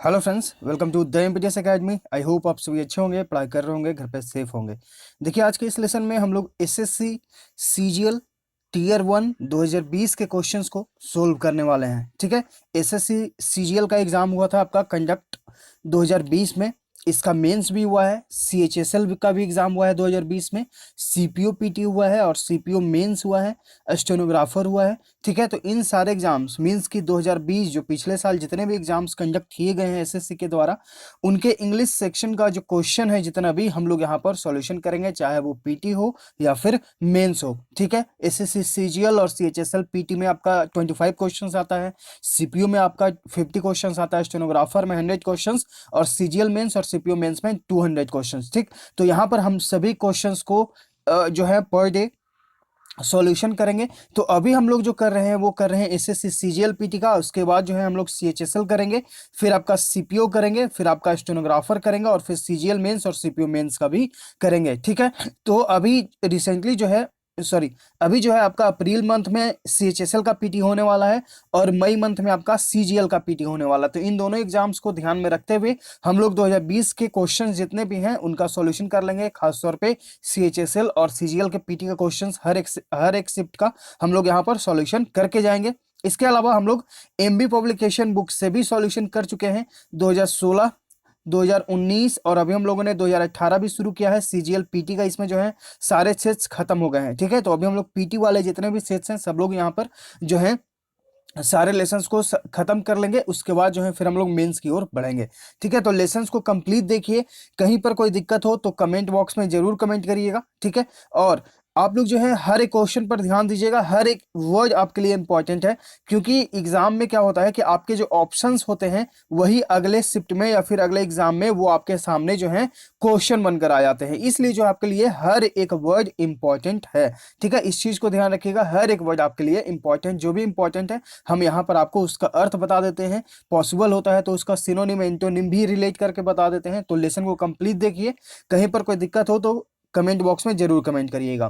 Hello friends, welcome to the MPTS academy. I hope आप सभी अच्छे होंगे, पढ़ाई कर रहे होंगे, घर पे सेफ होंगे। देखिए, आज के इस लेसन में हम लोग एसएससी सीजीएल टीयर 1 2020 के क्वेश्चंस को सोल्व करने वाले हैं। ठीक है, एसएससी सीजीएल का एग्जाम हुआ था आपका कंडक्ट 2020 में। इसका मेंस भी हुआ है, सीएचएसएल का भी एग्जाम हुआ है 2020 में, सीपीओ पीटी हुआ है और सीपीओ मेंस हुआ है, स्टेनोग्राफर हुआ है। ठीक है, तो इन सारे एग्जाम्स मींस की 2020 जो पिछले साल जितने भी एग्जाम्स कंडक्ट किए गए हैं एसएससी के द्वारा, उनके इंग्लिश सेक्शन का जो क्वेश्चन है जितना भी हम लोग यहाँ पर सॉल्यूशन करेंगे, चाहे वो पीटी हो या फिर मेंस हो। ठीक है, एसएससी सीजीएल और सीएचएसएल पीटी में आपका 25 क्वेश्चन आता है, सीपीयू में आपका 50 क्वेश्चन आता है, स्टेनोग्राफर में 100 क्वेश्चन और सीजीएल मेंस और सीपीयू मेंस में 200 क्वेश्चन। ठीक, तो यहाँ पर हम सभी क्वेश्चंस को जो है पर डे सॉल्यूशन करेंगे। तो अभी हम लोग जो कर रहे हैं वो कर रहे हैं एसएससी सीजीएल पीटी का, उसके बाद जो है हम लोग सीएचएसएल करेंगे, फिर आपका सीपीओ करेंगे, फिर आपका स्टेनोग्राफर करेंगे और फिर सीजीएल मेंस और सीपीओ मेंस का भी करेंगे। ठीक है, तो अभी रिसेंटली जो है अभी जो है आपका अप्रैल मंथ में सीएचएसएल का पीटी होने वाला है और मई मंथ में आपका सीजीएल का पीटी होने वाला है। तो इन दोनों एग्जाम्स को ध्यान में रखते हुए हम लोग 2020 के क्वेश्चंस जितने भी हैं उनका सॉल्यूशन कर लेंगे। खासतौर पे सीएचएसएल और सीजीएल के पीटी का क्वेश्चंस हर एक शिफ्ट का हम लोग यहाँ पर सॉल्यूशन करके जाएंगे। इसके अलावा हम लोग एमबी पब्लिकेशन बुक से भी सॉल्यूशन कर चुके हैं 2016, 2019 और अभी हम लोगों ने 2018 भी शुरू किया है सीजीएल पीटी का। इसमें जो है सारे सेट्स खत्म हो गए हैं। ठीक है, तो अभी हम लोग पीटी वाले जितने भी सेट्स हैं सब लोग यहाँ पर जो है सारे लेसन्स को खत्म कर लेंगे। उसके बाद जो है फिर हम लोग मेंस की ओर बढ़ेंगे। ठीक है, तो लेसन्स को कंप्लीट देखिए। कहीं पर कोई दिक्कत हो तो कमेंट बॉक्स में जरूर कमेंट करिएगा। ठीक है, और आप लोग जो है हर एक क्वेश्चन पर ध्यान दीजिएगा, हर एक वर्ड आपके लिए इंपॉर्टेंट है, क्योंकि एग्जाम में क्या होता है कि आपके जो ऑप्शंस होते हैं वही अगले शिफ्ट में या फिर अगले एग्जाम में वो आपके सामने जो है क्वेश्चन बनकर आ जाते हैं। इसलिए जो आपके लिए हर एक वर्ड इंपॉर्टेंट है। ठीक है, इस चीज को ध्यान रखिएगा, हर एक वर्ड आपके लिए इंपॉर्टेंट, जो भी इंपॉर्टेंट है हम यहाँ पर आपको उसका अर्थ बता देते हैं। पॉसिबल होता है तो उसका सिनोनिम एंटोनिम भी रिलेट करके बता देते हैं। तो लेसन को कंप्लीट देखिए, कहीं पर कोई दिक्कत हो तो कमेंट बॉक्स में जरूर कमेंट करिएगा।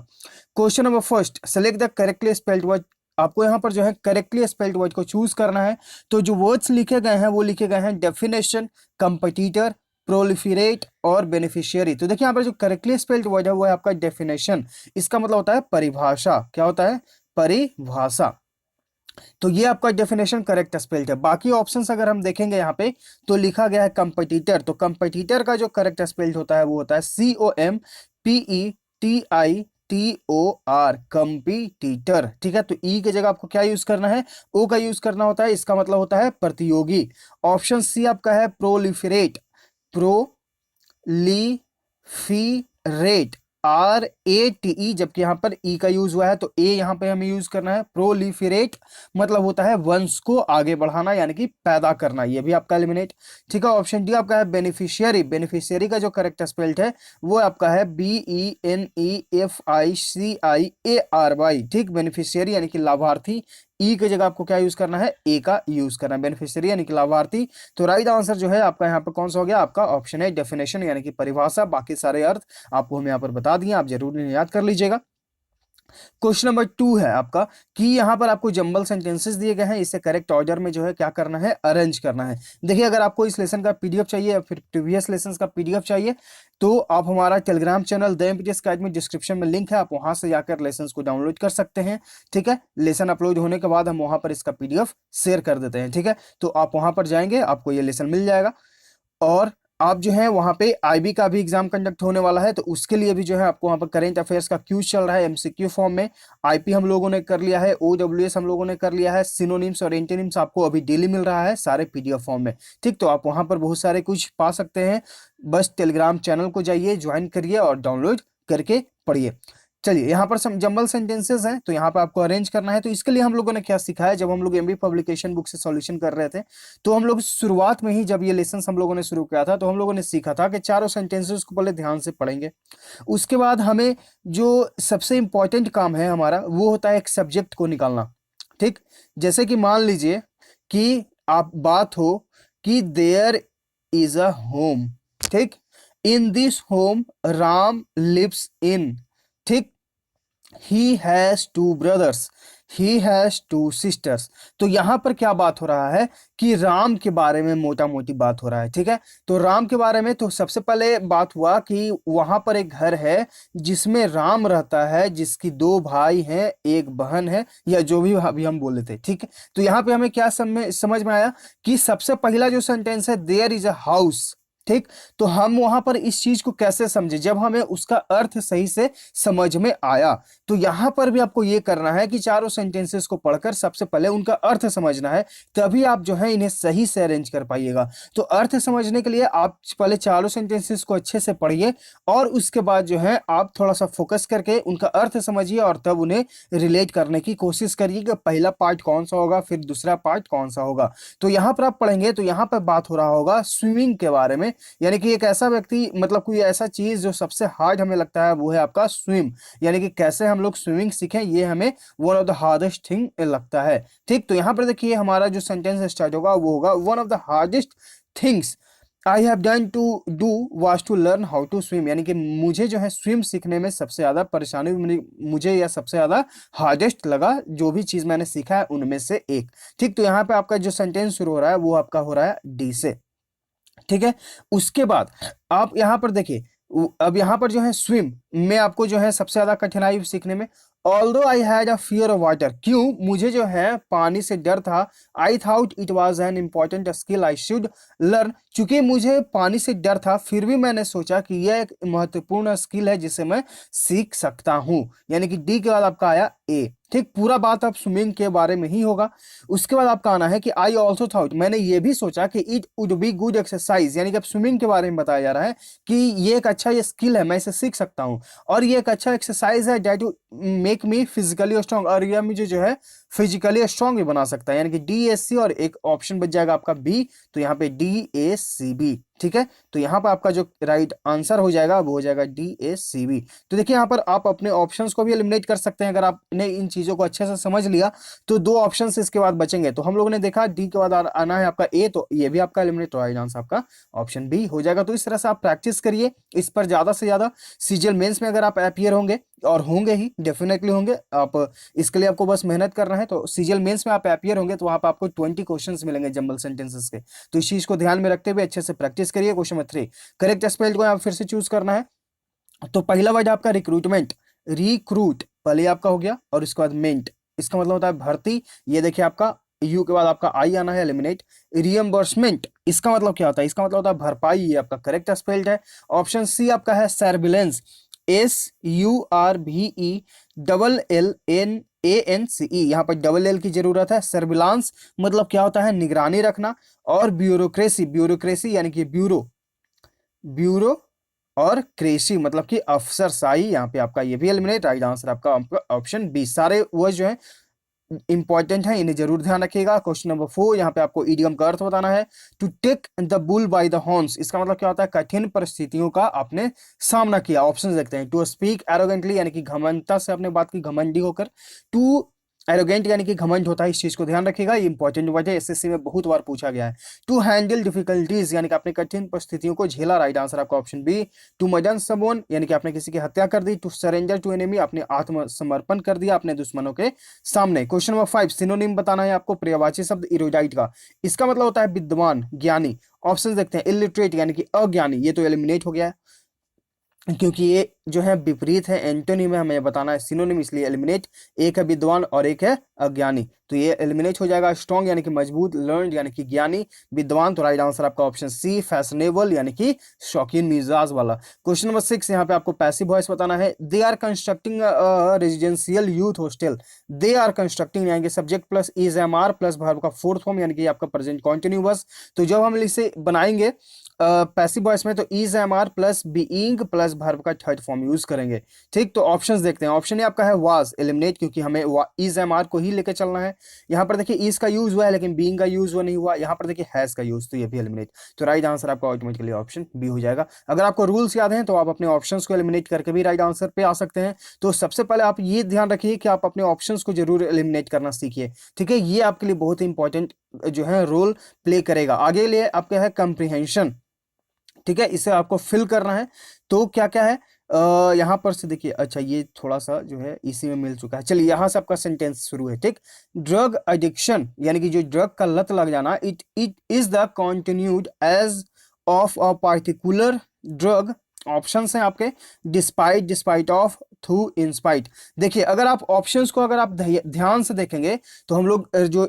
Question number first, select the correctly spelled word. आपको यहाँ पर जो है करेक्टली स्पेल्ड वर्ड को चूज करना है। तो जो वर्ड्स लिखे गए हैं वो लिखे गए हैं डेफिनेशन, कंपटीटर, प्रोलिफरेट और बेनिफिशियरी। तो देखिए यहाँ पर जो करेक्टली स्पेल्ड वर्ड है वो है आपका डेफिनेशन। इसका मतलब होता है परिभाषा। क्या होता है? परिभाषा। तो ये आपका डेफिनेशन करेक्ट स्पेल्ड है। बाकी ऑप्शंस अगर हम देखेंगे यहाँ पे तो लिखा गया है कंपटीटर। तो कंपटीटर का जो करेक्ट स्पेल्ड होता है वो होता है COMPETITOR, कंपटीटर। ठीक है, तो ई की जगह आपको क्या यूज करना है? ओ का यूज करना होता है। इसका मतलब होता है प्रतियोगी। ऑप्शन सी आपका है प्रोलिफरेट, प्रोलिफिरेट, RATE, जबकि यहां पर ई का यूज हुआ है तो ए यहां पे हमें यूज करना है। प्रोलिफरेट मतलब होता है वंश को आगे बढ़ाना यानी कि पैदा करना, ये भी आपका एलिमिनेट। ठीक है, ऑप्शन डी आपका है बेनिफिशियरी। बेनिफिशियरी का जो करेक्ट स्पेल्ड है वो आपका है BENEFICIARY। ठीक, बेनिफिशियरी यानी कि लाभार्थी। ई की जगह आपको क्या यूज करना है? ए का यूज करना है, बेनिफिशियरी यानी कि लाभार्थी। तो राइट आंसर जो है आपका यहाँ पर कौन सा हो गया? आपका ऑप्शन है डेफिनेशन यानी कि परिभाषा। बाकी सारे अर्थ आपको हम यहाँ पर बता दिए, आप जरूर याद कर लीजिएगा। क्वेश्चन नंबर 2 है आपका कि यहाँ पर आपको जंबल सेंटेंसेस दिए गए हैं, इसे करेक्ट ऑर्डर में जो है क्या करना है? अरेंज करना है। देखिए, अगर आपको इस लेसन का पीडीएफ चाहिए या फिर प्रीवियस लेसन का पीडीएफ चाहिए तो आप हमारा Telegram channel the MPTS academy description में लिंक है, आप वहां से जाकर लेसन को डाउनलोड कर सकते हैं। ठीक है, लेसन अपलोड होने के बाद हम वहां पर इसका पीडीएफ शेयर कर देते हैं। ठीक है, तो आप वहां पर जाएंगे, आपको ये लेसन मिल जाएगा। और आप जो है वहां पे आईबी का भी एग्जाम कंडक्ट होने वाला है, तो उसके लिए भी जो है आपको वहां पर करंट अफेयर्स का क्यूज चल रहा है एमसीक्यू फॉर्म में। आईपी हम लोगों ने कर लिया है, ओडब्ल्यूएस हम लोगों ने कर लिया है, सिनोनिम्स और एंटोनिम्स आपको अभी डेली मिल रहा है सारे पीडीएफ फॉर्म में। ठीक, तो आप वहां पर बहुत सारे कुछ पा सकते हैं। बस टेलीग्राम चैनल को जाइए, ज्वाइन करिए और डाउनलोड करके पढ़िए। चलिए, यहाँ पर सब जंबल सेंटेंसेस हैं तो यहाँ पर आपको अरेंज करना है। तो इसके लिए हम लोगों ने क्या सीखा है, जब हम लोग एमबी पब्लिकेशन बुक से सॉल्यूशन कर रहे थे तो हम लोग शुरुआत में ही जब ये लेसन हम लोगों ने शुरू किया था तो हम लोगों ने सीखा था कि चारों सेंटेंसेस को पहले ध्यान से पढ़ेंगे। उसके बाद हमें जो सबसे इंपॉर्टेंट काम है हमारा वो होता है एक सब्जेक्ट को निकालना। ठीक, जैसे कि मान लीजिए कि आप बात हो कि देयर इज अ होम। ठीक, in this home Ram lives in. ठीक, he has two brothers. He has two sisters. तो यहाँ पर क्या बात हो रहा है कि राम के बारे में मोटा मोटी बात हो रहा है, ठीक है। तो राम के बारे में तो सबसे पहले बात हुआ कि वहां पर एक घर है जिसमें राम रहता है, जिसकी दो भाई हैं, एक बहन है, या जो भी अभी हम बोले थे, ठीक है। तो यहाँ पे हमें क्या समझ में आया कि सबसे पहला जो सेंटेंस है, देयर इज अ हाउस, ठीक। तो हम वहां पर इस चीज को कैसे समझे, जब हमें उसका अर्थ सही से समझ में आया। तो यहां पर भी आपको ये करना है कि चारों सेंटेंसेस को पढ़कर सबसे पहले उनका अर्थ समझना है, तभी आप जो है इन्हें सही से अरेंज कर पाइएगा। तो अर्थ समझने के लिए आप पहले चारों सेंटेंसेस को अच्छे से पढ़िए, और उसके बाद जो है आप थोड़ा सा फोकस करके उनका अर्थ समझिए, और तब उन्हें रिलेट करने की कोशिश करिए कि पहला पार्ट कौन सा होगा, फिर दूसरा पार्ट कौन सा होगा। तो यहां पर आप पढ़ेंगे तो यहां पर बात हो रहा होगा स्विमिंग के बारे में, यानी कि एक ऐसा व्यक्ति, मतलब कोई ऐसा चीज जो सबसे हार्ड हमें लगता है, वो है आपका स्विम, यानी कि कैसे हम लोग स्विमिंग सीखें, ये हमें one of the hardest thing लगता है, ठीक। तो यहां पर देखिए हमारा जो सेंटेंस स्टार्ट होगा वो होगा, one of the hardest things I have done to do was to learn how to swim, यानी कि मुझे जो है स्विम सीखने में सबसे ज्यादा परेशानी मुझे या सबसे ज्यादा हार्डेस्ट लगा, जो भी चीज मैंने सीखा है उनमें से एक, ठीक। तो यहाँ पे आपका जो सेंटेंस शुरू हो रहा है वो आपका हो रहा है डी से, ठीक है। उसके बाद आप यहां पर देखिए, अब यहां पर जो है स्विम में आपको जो है सबसे ज्यादा कठिनाई सीखने में, although I had a fear of water, क्यों, मुझे जो है पानी से डर था, I thought it was an important skill I should learn, चूंकि मुझे पानी से डर था फिर भी मैंने सोचा कि यह एक महत्वपूर्ण स्किल है जिसे मैं सीख सकता हूं, यानी कि डी के बाद आपका आया ए, ठीक। पूरा बात अब स्विमिंग के बारे में ही होगा। उसके बाद आपका आना है कि आई ऑल्सो थॉट, मैंने ये भी सोचा कि it would be good exercise, यानी कि अब स्विमिंग के बारे में बताया जा रहा है कि ये एक अच्छा ये स्किल है, मैं इसे सीख सकता हूँ, और ये एक अच्छा एक्सरसाइज है that to make me physically strong, और यह मुझे जो है फिजिकली स्ट्रांग भी बना सकता है, यानी कि डी एस सी, और एक ऑप्शन बच जाएगा आपका बी, तो यहाँ पे डी ए सी बी, ठीक है। तो यहाँ पर आपका जो राइट आंसर हो जाएगा वो हो जाएगा डी ए सी बी। तो देखिए यहाँ पर आप अपने ऑप्शंस को भी एलिमिनेट कर सकते हैं, अगर आपने इन चीजों को अच्छे से समझ लिया तो दो ऑप्शंस इसके बाद बचेंगे। तो हम लोगों ने देखा डी के बाद आना है आपका ए, तो ये भी आपका एलिमिनेट, राइट आंसर आपका ऑप्शन बी हो जाएगा। तो इस तरह से आप प्रैक्टिस करिए इस पर ज्यादा से ज्यादा। सीजीएल मेंस में अगर आप अपीयर होंगे, और होंगे ही, डेफिनेटली होंगे आप, इसके लिए आपको बस मेहनत करना है। तो सीजीएल मेंस में आप अपीयर होंगे तो वहां पर आपको 20 क्वेश्चंस मिलेंगे जंबल सेंटेंसेस के, तो इस चीज को ध्यान में रखते हुए अच्छे से प्रैक्टिस करिए। क्वेश्चन नंबर 3, करेक्ट स्पेल्ड को आप फिर से चूज करना है। तो पहला वर्ड आपका रिक्रूटमेंट, रिक्रूट पहले आपका हो गया, और उसके बाद मेंट, इसका मतलब होता है भर्ती, ये देखिए आपका यू के बाद आपका आई आना है, एलिमिनेट। रियम्बर्समेंट, इसका मतलब क्या होता है, इसका मतलब होता है भरपाई, ये आपका करेक्ट स्पेल्ड है। ऑप्शन सी आपका है सर्विलेंस, SURVELLANCE, यहाँ पर डबल एल की जरूरत है। सर्विलांस मतलब क्या होता है, निगरानी रखना। और ब्यूरोक्रेसी, ब्यूरोक्रेसी यानी कि ब्यूरो, ब्यूरो और क्रेसी मतलब कि अफसरशाही, यहाँ पे आपका ये भी एलिमिनेट, राइट आंसर आपका ऑप्शन बी। सारे वो जो है इंपॉर्टेंट है, इन्हें जरूर ध्यान रखिएगा। क्वेश्चन नंबर 4, यहाँ पे आपको इडियम का अर्थ बताना है। To take the bull by the horns, इसका मतलब क्या होता है, कठिन परिस्थितियों का आपने सामना किया। ऑप्शन देखते हैं, टू स्पीक एरोगेंटली यानी कि घमंडता से अपने बात की घमंडी होकर, टू एरोगेंट यानी कि घमंड होता है, इस चीज को ध्यान रखिएगा, ये इंपॉर्टेंट वर्ड है, एसएससी में बहुत बार पूछा गया है। टू हैंडल डिफिकल्टीज यानी कि आपने कठिन परिस्थितियों को झेला, राइट आंसर आपका option B. To murder someone यानी कि आपने किसी की हत्या कर दी। टू सरेंडर टू एनिमी, आपने आत्मसमर्पण कर दिया अपने दुश्मनों के सामने। क्वेश्चन नंबर 5, सिनोनिम बताना है आपको पर्यायवाची शब्द इरोडाइट का, इसका मतलब होता है विद्वान, ज्ञानी। ऑप्शन देखते हैं, इलिटरेट यानी कि अज्ञानी, ये तो एलिमिनेट हो गया है क्योंकि ये जो है विपरीत है, एंटोनिम है, हमें बताना है सिनोनिम, इसलिए एलिमिनेट। एक है विद्वान और एक है अज्ञानी, तो ये एलिमिनेट हो जाएगा। स्ट्रॉन्ग यानी कि मजबूत, लर्न यानी कि ज्ञानी, विद्वान, तो राइट आंसर आपका ऑप्शन सी, फैशनेबल यानी कि शौकीन मिजाज वाला। क्वेश्चन नंबर 6, यहाँ पे आपको पैसिव वॉइस बताना है। They are constructing residential youth hostel, they are constructing यानी कि subject plus is am are plus verb का फोर्थ फॉर्म यानी कि आपका प्रेजेंट कॉन्टिन्यूअस। तो जब हम इसे बनाएंगे पैसिव वॉइस में, तो is am are plus being plus verb का थर्ड फॉर्म यूज करेंगे, ठीक। तो ऑप्शंस देखते हैं, ऑप्शन ए आपका है वाज, एलिमिनेट, क्योंकि हमें इज एम आर को ही लेके चलना है। यहाँ पर देखिए इज का यूज हुआ है लेकिन बीइंग का यूज हुआ नहीं हुआ। यहाँ पर देखिए हैज का यूज, तो ये भी एलिमिनेट, तो राइट आंसर आपका ऑटोमेटिकली ऑप्शन बी हो जाएगा। अगर आपको रूल्स याद हैं तो आप अपने ऑप्शंस को एलिमिनेट करके भी राइट आंसर पे आ सकते हैं। तो सबसे पहले आप ये ध्यान रखिए कि आप अपने ऑप्शंस को जरूर एलिमिनेट करना सीखिए, ठीक है। ये आपके लिए बहुत ही इंपॉर्टेंट जो है रोल प्ले करेगा। आगे लिए आपका है कंप्रीहेंशन, ठीक है, इसे आपको फिल करना है। तो क्या क्या है, यहाँ पर से देखिए, अच्छा ये थोड़ा सा जो है इसी में मिल चुका है। चलिए यहाँ से आपका सेंटेंस शुरू है, ठीक। ड्रग एडिक्शन यानी कि जो ड्रग का लत लग जाना, it it is the continued age of a particular drug. Options हैं आपके, despite, despite of, through, in spite. देखिए अगर आप ऑप्शंस को अगर आप ध्यान से देखेंगे तो हम लोग जो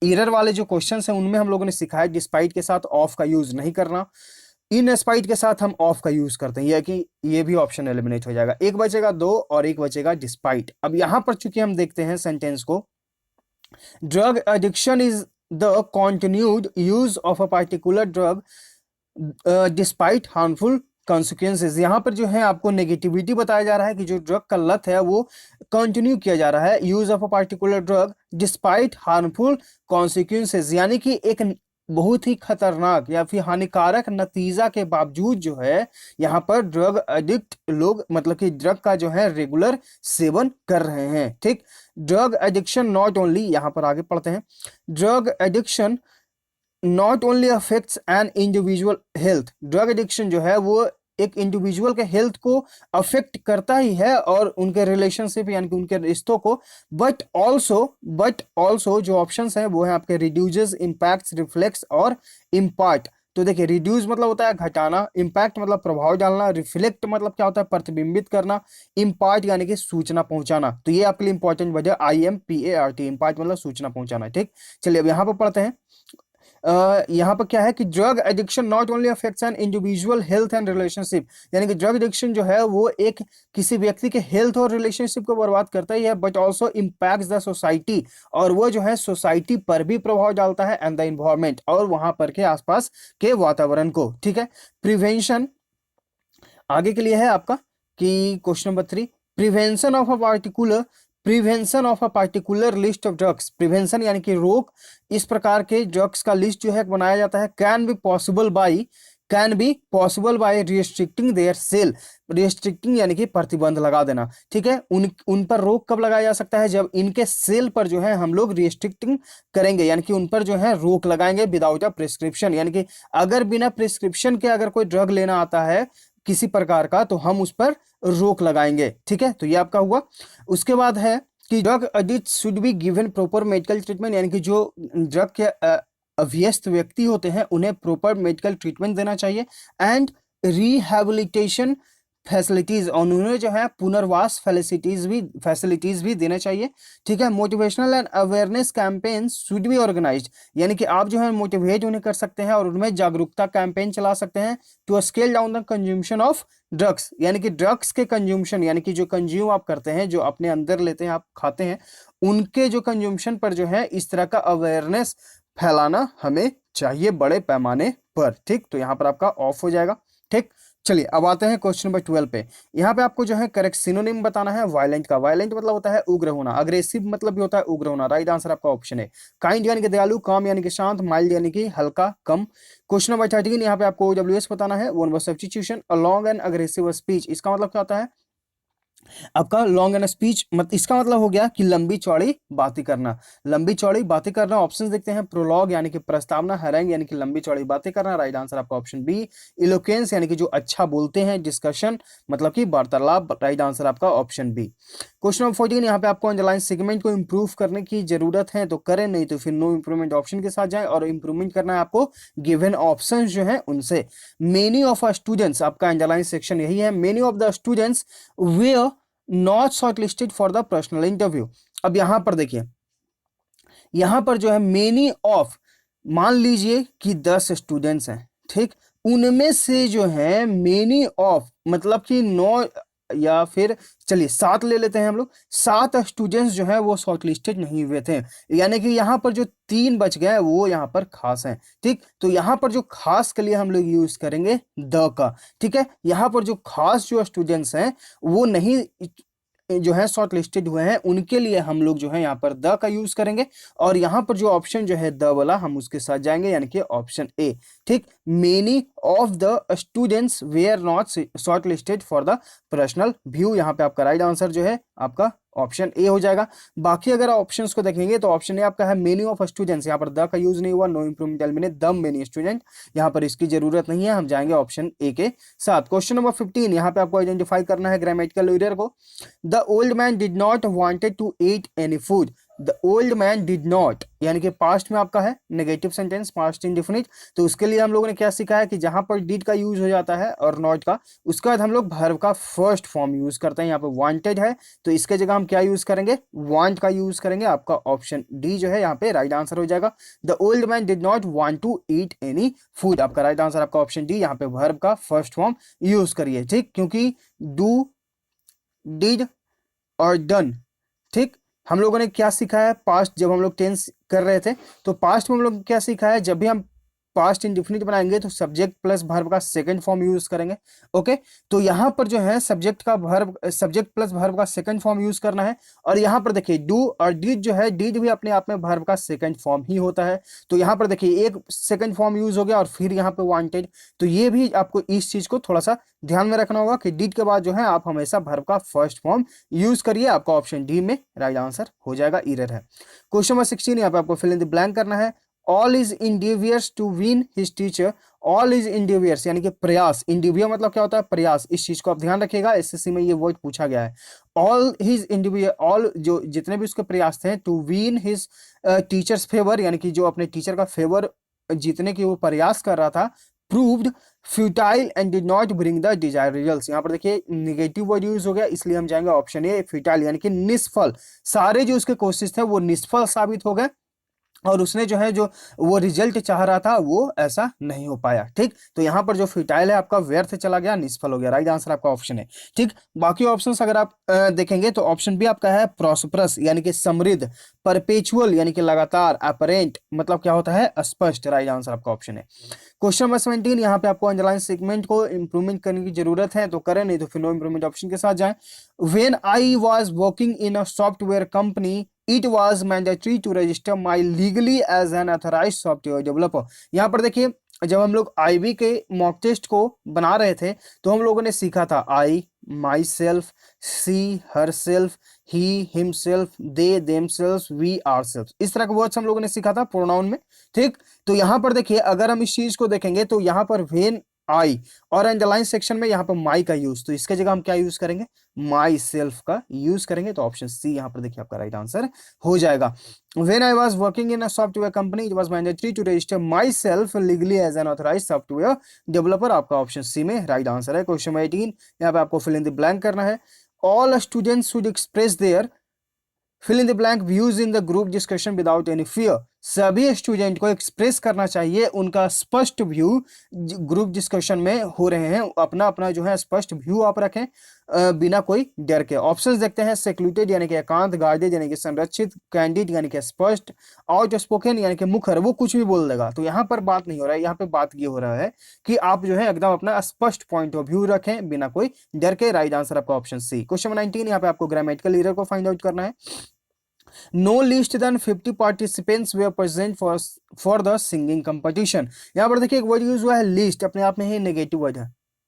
एरर वाले जो क्वेश्चंस हैं उनमें हम लोगों ने सीखा है डिस्पाइट के साथ ऑफ का यूज नहीं करना, इन स्पाइट के साथ हम ऑफ का यूज करते हैं, यह कि ये भी ऑप्शन एलिमिनेट हो जाएगा। एक बचेगा दो और एक बचेगा डिस्पाइट। अब यहां पर चूंकि हम देखते हैं सेंटेंस को, drug addiction is the continued use of a particular drug despite harmful consequences. यहाँ पर जो है आपको नेगेटिविटी बताया जा रहा है कि जो ड्रग का लत है वो कंटिन्यू किया जा रहा है, use of a particular drug despite harmful consequences, यानी कि एक बहुत ही खतरनाक या फिर हानिकारक नतीजा के बावजूद जो है यहाँ पर ड्रग एडिक्ट लोग मतलब कि ड्रग का जो है रेगुलर सेवन कर रहे हैं, ठीक। ड्रग एडिक्शन नॉट ओनली, यहाँ पर आगे पढ़ते हैं, drug addiction not only affects an individual health. Drug addiction जो है वो एक इंडिविजुअल के हेल्थ को अफेक्ट करता ही है और उनके रिलेशनशिप यानी कि उनके रिश्तों को, बट ऑल्सो जो ऑप्शंस हैं वो है आपके रिड्यूसेस, इम्पैक्ट्स, रिफ्लेक्ट्स और इम्पार्ट। तो देखिए रिड्यूस मतलब होता है घटाना, इम्पैक्ट मतलब प्रभाव डालना, रिफ्लेक्ट मतलब क्या होता है प्रतिबिंबित करना, इम्पार्ट यानी कि सूचना पहुंचाना। तो ये आपके लिए इंपॉर्टेंट वर्ड है, IMPART, इम्पार्ट मतलब सूचना पहुंचाना, ठीक। चलिए अब यहाँ पर पढ़ते हैं। यहाँ पर क्या है कि drug addiction not only affects an individual health and relationship, यानी कि ड्रग एडिक्शन जो है वो एक किसी व्यक्ति के हेल्थ और रिलेशनशिप को बर्बाद करता ही है, but also impacts the society, और वो जो है सोसाइटी पर भी प्रभाव डालता है, एंड द इन्वायरमेंट, और वहां पर के आसपास के वातावरण को, ठीक है। प्रिवेंशन आगे के लिए है आपका कि question number 3, prevention of a particular list of drugs. Prevention यानी कि रोक, इस प्रकार के ड्रग्स का लिस्ट जो है बनाया जाता है, can be possible by restricting their sale. Restricting यानी कि प्रतिबंध लगा देना, ठीक है। उन पर रोक कब लगाया जा सकता है, जब इनके सेल पर जो है हम लोग रिस्ट्रिक्टिंग करेंगे, यानी कि उन पर जो है रोक लगाएंगे विदाउट अ प्रिस्क्रिप्शन, यानी कि अगर बिना प्रिस्क्रिप्शन के अगर कोई ड्रग लेना आता है किसी प्रकार का तो हम उस पर रोक लगाएंगे, ठीक है। तो ये आपका हुआ। उसके बाद है कि drug addict should be given proper medical treatment, यानी कि जो ड्रग के अभ्यस्त व्यक्ति होते हैं उन्हें प्रॉपर मेडिकल ट्रीटमेंट देना चाहिए, एंड रिहेबिलिटेशन फैसिलिटीज, और उन्हें जो है पुनर्वास फैसिलिटीज भी देना चाहिए, ठीक है। Motivational and awareness campaign should be organised, यानी कि आप जो है मोटिवेट उन्हें कर सकते हैं और उनमें जागरूकता कैंपेन चला सकते हैं, to scale down the consumption of drugs, यानी कि ड्रग्स के कंज्यूमशन यानी कि जो कंज्यूम आप करते हैं, जो अपने अंदर लेते हैं आप खाते हैं, उनके जो कंज्यूमशन पर जो है इस तरह का अवेयरनेस फैलाना हमें चाहिए बड़े पैमाने पर, ठीक। तो यहाँ पर आपका ऑफ हो जाएगा, ठीक। चलिए अब आते हैं क्वेश्चन नंबर 12 पे। यहाँ पे आपको जो है करेक्ट सिनोनिम बताना है वायलेंट का। वायलेंट मतलब होता है उग्र होना, अग्रेसिव मतलब भी होता है उग्र होना। राइट आंसर आपका ऑप्शन है काइंड यानी कि दयालु, काम यानी कि शांत, माइल्ड यानी कि हल्का कम। क्वेश्चन नंबर 13 यहाँ पे आपको OWS बताना है, one word substitution. A long and aggressive speech, इसका मतलब क्या होता है आपका लॉन्ग एंड स्पीच, इसका मतलब हो गया कि लंबी चौड़ी बातें करना, लंबी चौड़ी बातें करना। ऑप्शंस देखते हैं, प्रोलॉग यानी कि प्रस्तावना, हैरेंग यानी कि लंबी चौड़ी बातें करना। राइट आंसर आपका ऑप्शन बी। इलोक्वेंस यानी कि जो अच्छा बोलते हैं, डिस्कशन मतलब कि वार्तालाप। राइट आंसर आपका ऑप्शन बी। क्वेश्चन नंबर 14 यहाँ पे आपको अंडरलाइन सेगमेंट को इंप्रूव करने की जरूरत है तो करें, नहीं तो फिर नो इंप्रूवमेंट ऑप्शन के साथ जाएं, और इंप्रूवमेंट करना है आपको गिवन ऑप्शंस जो है उनसे। मेनी ऑफ स्टूडेंट्स, आपका अंडरलाइन सेक्शन यही है, many of the students were not short listed for the personal interview. अब यहां पर देखिए, यहां पर जो है मेनी ऑफ, मान लीजिए कि 10 स्टूडेंट्स हैं, ठीक। उनमें से जो है मेनी ऑफ मतलब कि 9 या फिर चलिए 7 ले लेते हैं हम लोग, 7 स्टूडेंट्स जो है वो शॉर्ट लिस्टेड नहीं हुए थे, यानी कि यहाँ पर जो 3 बच गए वो यहाँ पर खास हैं, ठीक। तो यहाँ पर जो खास के लिए हम लोग यूज करेंगे द का, ठीक है। यहाँ पर जो खास जो स्टूडेंट्स हैं वो नहीं जो है शॉर्ट लिस्टेड हुए हैं, उनके लिए हम लोग जो है यहाँ पर द का यूज करेंगे, और यहाँ पर जो ऑप्शन जो है द वाला हम उसके साथ जाएंगे, यानी कि ऑप्शन ए, ठीक। Many of the students were not short listed for the personal view, यहाँ पे आपका राइट आंसर जो है आपका ऑप्शन ए हो जाएगा। बाकी अगर ऑप्शंस को देखेंगे तो ऑप्शन ए आपका है मेनी ऑफ स्टूडेंट्स, यहाँ पर द का यूज नहीं हुआ, no improvement eliminate the many student, यहाँ पर इसकी जरूरत नहीं है, हम जाएंगे ऑप्शन ए के साथ। क्वेश्चन नंबर 15, यहाँ पे आपको आइडेंटिफाई करना है ग्रामेटिकल एरर को। The old man did not wanted to eat any food, the old man did not यानी कि पास्ट में आपका है नेगेटिव सेंटेंस, पास्ट इंडेफिनिट, तो उसके लिए हम लोगों ने क्या सीखा है कि जहां पर डिड का यूज हो जाता है और नॉट का, उसके बाद हम लोग वर्ब का फर्स्ट फॉर्म यूज करते हैं। यहाँ पे वांटेड है तो इसके जगह हम क्या यूज करेंगे, वांट का यूज करेंगे। आपका ऑप्शन डी जो है यहाँ पे राइट आंसर हो जाएगा। The old man did not want to eat any food, आपका राइट आंसर आपका ऑप्शन डी, यहाँ पे वर्ब का फर्स्ट फॉर्म यूज करिए, ठीक, क्योंकि डू, डिड और डन, ठीक, हम लोगों ने क्या सीखा है पास्ट, जब हम लोग टेंस कर रहे थे तो पास्ट में हम लोग क्या सीखा है, जब भी हम पास्ट इंडिफिनिट बनाएंगे तो सब्जेक्ट प्लस वर्ब का सेकंड फॉर्म यूज करेंगे। ओके, तो यहां पर जो है सब्जेक्ट का वर्ब, सब्जेक्ट प्लस वर्ब का सेकंड फॉर्म यूज करना है। और यहां पर देखिए डू और डिड जो है, डिड भी अपने आप में वर्ब का सेकंड फॉर्म ही होता है, तो यहां पर देखिए एक सेकंड फॉर्म यूज हो गया और फिर यहाँ पे वांटेड, तो ये भी आपको इस चीज को थोड़ा सा ध्यान में रखना होगा कि डिड के बाद जो है आप हमेशा वर्ब का फर्स्ट फॉर्म यूज करिए। आपका ऑप्शन डी में राइट आंसर हो जाएगा, एरर है। क्वेश्चन नंबर 16, यहाँ पे आपको फिल इन द ब्लैंक करना है। All is endeavours to win his teacher, all is endeavours यानी कि प्रयास, इंडिवियर मतलब क्या होता है, प्रयास, इस चीज को आप ध्यान रखिएगा, एसएससी में ये वर्ड पूछा गया है। ऑल हिज इंडिवियर, ऑल जो जितने भी उसके प्रयास थे, to win his teachers favour यानी कि जो अपने टीचर का फेवर जीतने की वो प्रयास कर रहा था, proved futile and did not bring the desired results, यहाँ पर देखिए निगेटिव वर्ड यूज हो गया, इसलिए हम जाएंगे ऑप्शन ए फ्यूटाइल यानी कि निष्फल, सारे जो उसके कोशिश थे वो निष्फल साबित हो गए और उसने जो है जो वो रिजल्ट चाह रहा था वो ऐसा नहीं हो पाया, ठीक, तो यहाँ पर जो फ्यूटाइल है आपका व्यर्थ चला गया, निष्फल हो गया, राइट आंसर आपका ऑप्शन है, ठीक। बाकी ऑप्शंस अगर आप देखेंगे तो ऑप्शन बी आपका है प्रॉस्परस यानी कि समृद्ध, परपेचुअल यानी कि लगातार, अपरेंट मतलब क्या होता है स्पष्ट, राइट आंसर आपका ऑप्शन है। क्वेश्चन नंबर 17, यहाँ पे आपको अंडरलाइन सेगमेंट को इंप्रूवमेंट करने की जरूरत है तो करें, नहीं तो फिर नो इंप्रूवमेंट ऑप्शन के साथ जाएं। When I was working in a software company it was mandatory to register my legally as an authorise software developer, यहाँ पर देखिए जब हम लोग आईबी के मॉक टेस्ट को बना रहे थे तो हम लोगों ने सीखा था I, my self, she, her self, he, himself, they, themselves, we, our self, इस तरह के वर्ड्स हम लोगों ने सीखा था प्रोनाउन में, ठीक। तो यहाँ पर देखिए अगर हम इस चीज को देखेंगे तो यहाँ पर व्हेन आई और अंडरलाइन सेक्शन में यहाँ पर माई का यूज, तो इसके जगह हम क्या यूज करेंगे, माई सेल्फ का यूज करेंगे, तो ऑप्शन सी यहाँ पर देखिए आपका राइट आंसर हो जाएगा। When I was working in a software company, it was mandatory to register myself legally as an authorized software developer, आपका ऑप्शन सी में राइट आंसर है। क्वेश्चन 18, यहाँ पे आपको फिल इन द ब्लैंक करना है। All students should express their fill in the blank views in the group discussion without any fear, सभी student को एक्सप्रेस करना चाहिए उनका स्पष्ट व्यू ग्रुप डिस्कशन में हो रहे हैं, अपना अपना जो है स्पष्ट व्यू आप रखें बिना कोई डर के। ऑप्शंस देखते हैं, सेक्लूटेड यानी कि एकांत, गार्डेड यानी कि संरक्षित, कैंडिड यानी कि स्पष्ट, आउट स्पोकन यानी कि मुखर, वो कुछ भी बोल देगा, तो यहाँ पर बात नहीं हो रहा है, यहाँ पे बात ये हो रहा है कि आप जो है एकदम अपना स्पष्ट पॉइंट ऑफ व्यू रखें बिना कोई डर के, राइट आंसर आपका ऑप्शन सी। क्वेश्चन 19, यहाँ पे आपको ग्रामेटिकल एरर को फाइंड आउट करना है। No least than 50 participants were present for the singing competition, यहाँ पर देखिए एक वर्ड यूज हुआ है लीस्ट, अपने आप में ही नेगेटिव वर्ड है,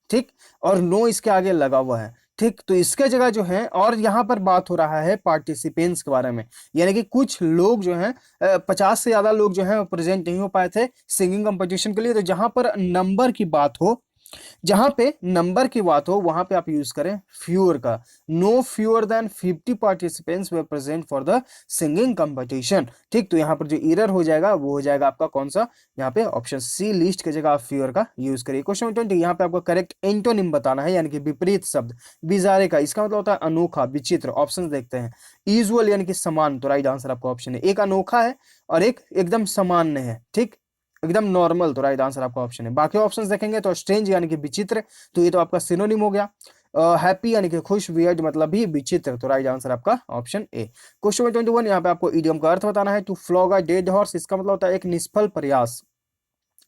ठीक, और नो इसके आगे लगा हुआ है, ठीक, तो इसके जगह जो है, और यहाँ पर बात हो रहा है पार्टिसिपेंट्स के बारे में, यानी कि कुछ लोग जो हैं 50 से ज्यादा लोग जो हैं प्रेजेंट नहीं हो पाए थे सिंगिंग कंपटीशन के लिए, तो जहां पर नंबर की बात हो, जहां पे नंबर की बात हो वहां पे आप यूज करें फ्यूअर का, no fewer than 50 participants were present for the singing competition, ठीक, तो यहाँ पर जो एरर हो जाएगा वो हो जाएगा आपका कौन सा, यहाँ पे ऑप्शन सी, लीस्ट की जगह आप फ्यूअर का यूज करिए। क्वेश्चन 20, यहाँ पे आपको करेक्ट एंटोनिम बताना है यानी कि विपरीत शब्द, बिजारे का इसका मतलब होता है अनोखा, विचित्र, ऑप्शन देखते हैं, यूजुअल यानी कि समान, तो राइट आंसर आपका ऑप्शन है, एक अनोखा है और एक एकदम सामान्य है, ठीक, एकदम नॉर्मल, तो राइट आंसर आपका ऑप्शन है। बाकी ऑप्शंस देखेंगे तो स्ट्रेंज यानी कि विचित्र, तो ये तो आपका सिनोनिम हो गया। हैप्पी यानी कि खुश, वियर्ड मतलब भी विचित्र, तो राइट आंसर आपका ऑप्शन ए। क्वेश्चन 21, यहाँ पे आपको इडियम का अर्थ बताना है। To flog a dead horse, इसका मतलब होता है एक निष्फल प्रयास,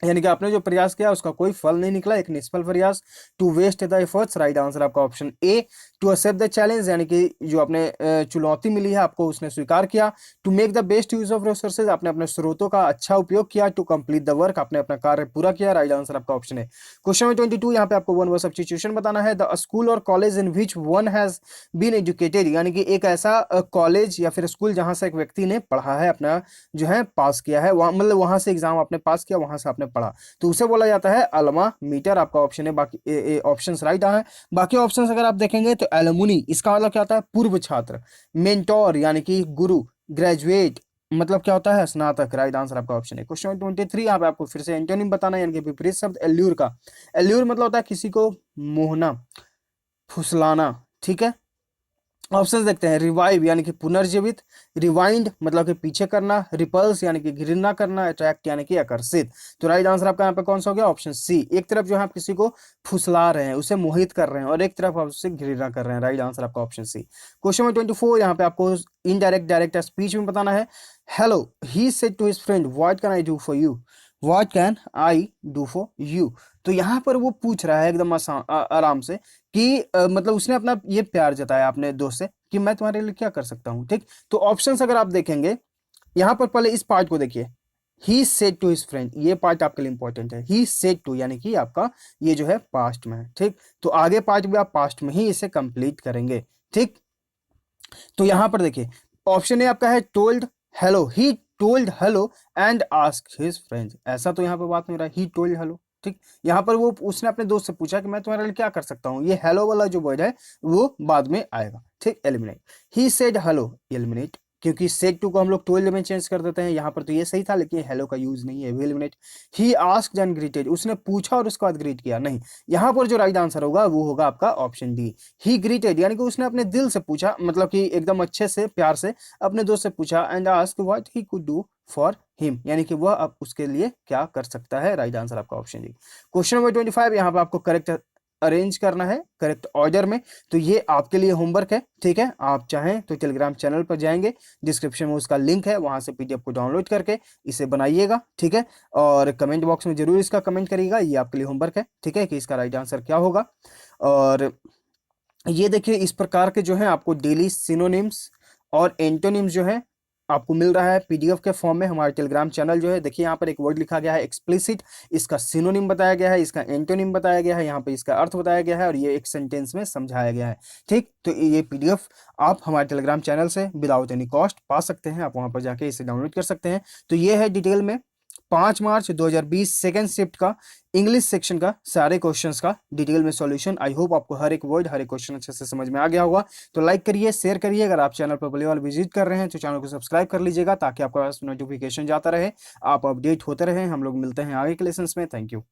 यानी कि आपने जो प्रयास किया उसका कोई फल नहीं निकला, एक निष्फल प्रयास। To waste the efforts, right answer आपका option A. To accept the challenge, यानी कि जो आपने चुनौती मिली है आपको उसने स्वीकार किया। To make the best use of resources, आपने अपने स्रोतों का अच्छा उपयोग किया। टू कंप्लीट द वर्क, आपने अपना कार्य पूरा किया, राइट आंसर आपका ऑप्शन है। क्वेश्चन नंबर 22, यहाँ पे आपको वन वर्ड सब्स्टिट्यूशन बताना है। द स्कूल और college in which one has been educated, यानी कि एक ऐसा कॉलेज या फिर स्कूल जहां से एक व्यक्ति ने पढ़ा है, अपना जो है पास किया है, वहां मतलब वहां से एग्जाम आपने पास किया, वहां से आपने पढ़ा, तो उसे बोला जाता है अल्मा मीटर, आपका ऑप्शन है। बाकी ऑप्शंस राइट है। बाकी ऑप्शंस अगर आप देखेंगे तो एलुमनी, इसका मतलब क्या होता है, पूर्व छात्र। मेंटोर यानी कि गुरु। ग्रेजुएट मतलब क्या होता है, स्नातक, राइट आंसर आपका ऑप्शन है। क्वेश्चन 23, यहाँ पे आपको फिर से एंटोनिम बताना है, यानी कि विपरीत शब्द एल्यूर का। एल्यूर मतलब होता है किसी को मोहना, फुसलाना, ठीक है। ऑप्शंस देखते हैं। रिवाइव यानी कि पुनर्जीवित। रिवाइंड मतलब कि पीछे करना। रिपल्स यानी कि घृणा करना। अट्रैक्ट यानी कि आकर्षित। तो राइट आंसर आपका यहाँ पे कौन सा हो गया, ऑप्शन सी। एक तरफ जो है आप किसी को फुसला रहे हैं, उसे मोहित कर रहे हैं, और एक तरफ आप उससे घृणा कर रहे हैं, राइट आंसर आपका ऑप्शन सी। क्वेश्चन नंबर 24, यहाँ पे आपको इनडायरेक्ट डायरेक्ट स्पीच में बताना है। Hello, he said to his friend, what can I do for you, what can I do for you. तो यहाँ पर वो पूछ रहा है एकदम आराम से कि मतलब उसने अपना ये प्यार जताया अपने दोस्त से कि मैं तुम्हारे लिए क्या कर सकता हूँ, ठीक। तो ऑप्शंस अगर आप देखेंगे, यहाँ पर पहले इस पार्ट को देखिए। He said to his friend, ये पार्ट आपके लिए इंपॉर्टेंट है। ही सेड टू यानी कि आपका ये जो है पास्ट में है, ठीक। तो आगे पार्ट भी आप पास्ट में ही इसे कंप्लीट करेंगे, ठीक। तो यहां पर देखिए, ऑप्शन ए आपका है told hello, he told hello and ask his friend, ऐसा तो यहाँ पे बात नहीं रहा, ही टोल्ड हेलो, ठीक। यहाँ पर वो उसने अपने दोस्त से पूछा कि मैं तुम्हारे लिए क्या कर सकता हूँ, ये हेलो वाला जो वर्ड है वो बाद में आएगा, ठीक। Eliminate, he said hello, eliminate, क्योंकि सेड टू को हम लोग टोल्ड में चेंज कर देते हैं, यहाँ पर तो ये सही था, लेकिन हेलो का यूज नहीं है, eliminate. He asked and greeted, उसने पूछा और उसके बाद ग्रीट किया, नहीं। यहाँ पर जो राइट आंसर होगा वो होगा आपका ऑप्शन डी। ही ग्रीटेड यानी कि उसने अपने दिल से पूछा, मतलब कि एकदम अच्छे से प्यार से अपने दोस्त से पूछा, and ask what he could do for him, यानी कि वह अब उसके लिए क्या कर सकता है, राइट आंसर आपका ऑप्शन डी। क्वेश्चन नंबर 25, यहाँ पे आपको करेक्ट अरेंज करना है करेक्ट ऑर्डर में, तो ये आपके लिए होमवर्क है, ठीक है। आप चाहें तो टेलीग्राम चैनल पर जाएंगे, डिस्क्रिप्शन में उसका लिंक है, वहां से पीडीएफ को डाउनलोड करके इसे बनाइएगा, ठीक है। और कमेंट बॉक्स में जरूर इसका कमेंट करिएगा, ये आपके लिए होमवर्क है, ठीक है, कि इसका राइट आंसर क्या होगा। और ये देखिए, इस प्रकार के जो है आपको डेली सिनोनिम्स और एंटोनिम्स जो है आपको मिल रहा है पीडीएफ के फॉर्म में। हमारे टेलीग्राम चैनल जो है, देखिए यहाँ पर एक वर्ड लिखा गया है एक्सप्लिसिट, इसका सिनोनिम बताया गया है, इसका एंटोनिम बताया गया है, यहाँ पे इसका अर्थ बताया गया है, और ये एक सेंटेंस में समझाया गया है, ठीक। तो ये पीडीएफ आप हमारे टेलीग्राम चैनल से विदाउट एनी कॉस्ट पा सकते हैं, आप वहां पर जाके इसे डाउनलोड कर सकते हैं। तो ये है डिटेल में 5 मार्च 2020 सेकेंड शिफ्ट का इंग्लिश सेक्शन का सारे क्वेश्चंस का डिटेल में सॉल्यूशन। आई होप आपको हर एक वर्ड हर एक क्वेश्चन अच्छे से समझ में आ गया होगा। तो लाइक करिए, शेयर करिए, अगर आप चैनल पर पहली बार विजिट कर रहे हैं तो चैनल को सब्सक्राइब कर लीजिएगा, ताकि आपके पास नोटिफिकेशन जाता रहे, आप अपडेट होते रहे। हम लोग मिलते हैं आगे के लेसन में। Thank you.